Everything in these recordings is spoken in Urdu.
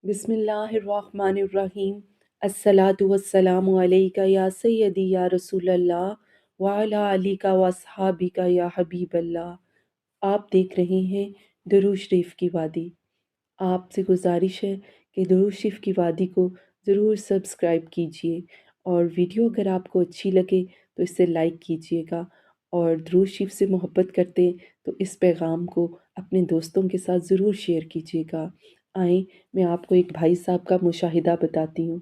بسم اللہ الرحمن الرحیم۔ الصلاۃ والسلام علیک یا سیدی یا رسول اللہ وعلی علیک و اصحابک یا حبیب اللہ۔ آپ دیکھ رہے ہیں درود شریف کی وادی۔ آپ سے گزارش ہے کہ درود شریف کی وادی کو ضرور سبسکرائب کیجئے، اور ویڈیو اگر آپ کو اچھی لگے تو اسے لائک کیجئے گا، اور درود شریف سے محبت کرتے ہیں تو اس پیغام کو اپنے دوستوں کے ساتھ ضرور شیئر کیجئے گا۔ آئیں میں آپ کو ایک بھائی صاحب کا مشاہدہ بتاتی ہوں۔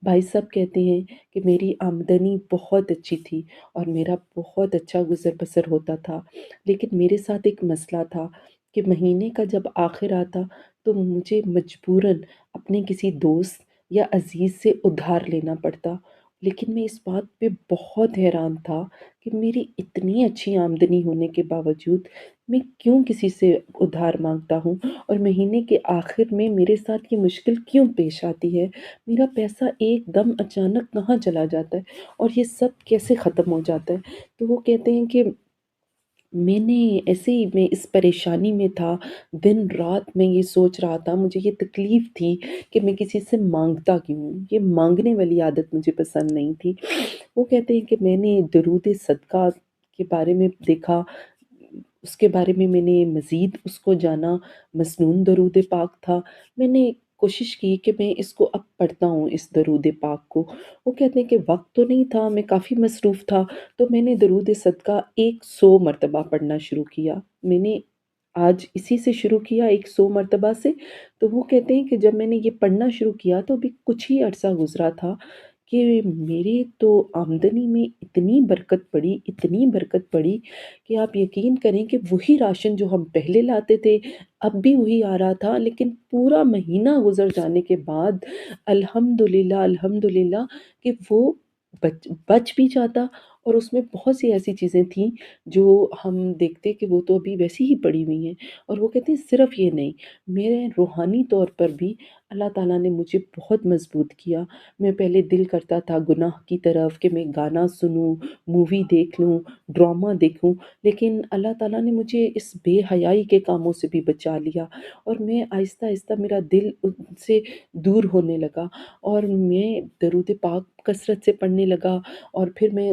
بھائی صاحب کہتے ہیں کہ میری آمدنی بہت اچھی تھی اور میرا بہت اچھا گزر بسر ہوتا تھا، لیکن میرے ساتھ ایک مسئلہ تھا کہ مہینے کا جب آخر آتا تو مجھے مجبوراً اپنے کسی دوست یا عزیز سے ادھار لینا پڑتا۔ لیکن میں اس بات پہ بہت حیران تھا کہ میری اتنی اچھی آمدنی ہونے کے باوجود میں کیوں کسی سے ادھار مانگتا ہوں، اور مہینے کے آخر میں میرے ساتھ یہ مشکل کیوں پیش آتی ہے۔ میرا پیسہ ایک دم اچانک کہاں چلا جاتا ہے اور یہ سب کیسے ختم ہو جاتا ہے۔ تو وہ کہتے ہیں کہ میں اس پریشانی میں تھا، دن رات میں یہ سوچ رہا تھا، مجھے یہ تکلیف تھی کہ میں کسی سے مانگتا کیوں ہوں، یہ مانگنے والی عادت مجھے پسند نہیں تھی۔ وہ کہتے ہیں کہ میں نے درود صدقہ کے بارے میں دیکھا، اس کے بارے میں نے مزید اس کو جانا، مسنون درود پاک تھا۔ میں نے کوشش کی کہ میں اس کو اب پڑھتا ہوں، اس درود پاک کو۔ وہ کہتے ہیں کہ وقت تو نہیں تھا، میں کافی مصروف تھا، تو میں نے درود صدقہ 100 مرتبہ پڑھنا شروع کیا۔ میں نے آج اسی سے شروع کیا، 100 مرتبہ سے۔ تو وہ کہتے ہیں کہ جب میں نے یہ پڑھنا شروع کیا تو ابھی کچھ ہی عرصہ گزرا تھا کہ میرے تو آمدنی میں اتنی برکت پڑی، اتنی برکت پڑی کہ آپ یقین کریں کہ وہی راشن جو ہم پہلے لاتے تھے اب بھی وہی آ رہا تھا، لیکن پورا مہینہ گزر جانے کے بعد الحمدللہ الحمدللہ کہ وہ بچ بھی جاتا، اور اس میں بہت سی ایسی چیزیں تھیں جو ہم دیکھتے کہ وہ تو ابھی ویسی ہی پڑی ہوئی ہیں۔ اور وہ کہتے ہیں صرف یہ نہیں، میرے روحانی طور پر بھی اللہ تعالیٰ نے مجھے بہت مضبوط کیا۔ میں پہلے دل کرتا تھا گناہ کی طرف کہ میں گانا سنوں، مووی دیکھ لوں، ڈرامہ دیکھوں، لیکن اللہ تعالیٰ نے مجھے اس بے حیائی کے کاموں سے بھی بچا لیا، اور میں آہستہ آہستہ میرا دل ان سے دور ہونے لگا، اور میں درود پاک کثرت سے پڑھنے لگا، اور پھر میں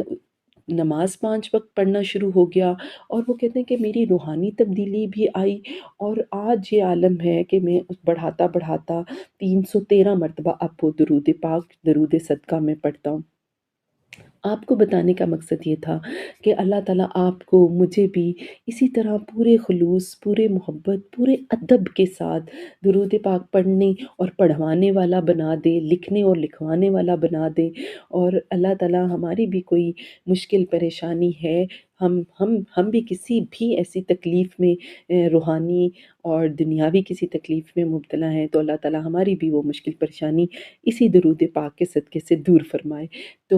نماز 5 وقت پڑھنا شروع ہو گیا۔ اور وہ کہتے ہیں کہ میری روحانی تبدیلی بھی آئی، اور آج یہ عالم ہے کہ میں بڑھاتا بڑھاتا 313 مرتبہ اب وہ درود پاک درود صدقہ میں پڑھتا ہوں۔ آپ کو بتانے کا مقصد یہ تھا کہ اللہ تعالیٰ آپ کو، مجھے بھی اسی طرح پورے خلوص، پورے محبت، پورے ادب کے ساتھ درود پاک پڑھنے اور پڑھوانے والا بنا دے، لکھنے اور لکھوانے والا بنا دے۔ اور اللہ تعالیٰ ہماری بھی کوئی مشکل پریشانی ہے، ہم بھی کسی بھی ایسی تکلیف میں، روحانی اور دنیاوی کسی تکلیف میں مبتلا ہیں، تو اللہ تعالیٰ ہماری بھی وہ مشکل پریشانی اسی درود پاک کے صدقے سے دور فرمائے۔ تو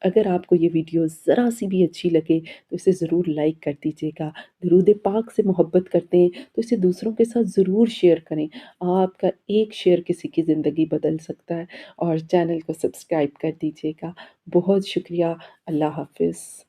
اگر آپ کو یہ ویڈیو ذرا سی بھی اچھی لگے تو اسے ضرور لائک کر دیجیے گا۔ درود پاک سے محبت کرتے ہیں تو اسے دوسروں کے ساتھ ضرور شیئر کریں۔ آپ کا ایک شیئر کسی کی زندگی بدل سکتا ہے، اور چینل کو سبسکرائب کر دیجیے گا۔ بہت شکریہ۔ اللہ حافظ۔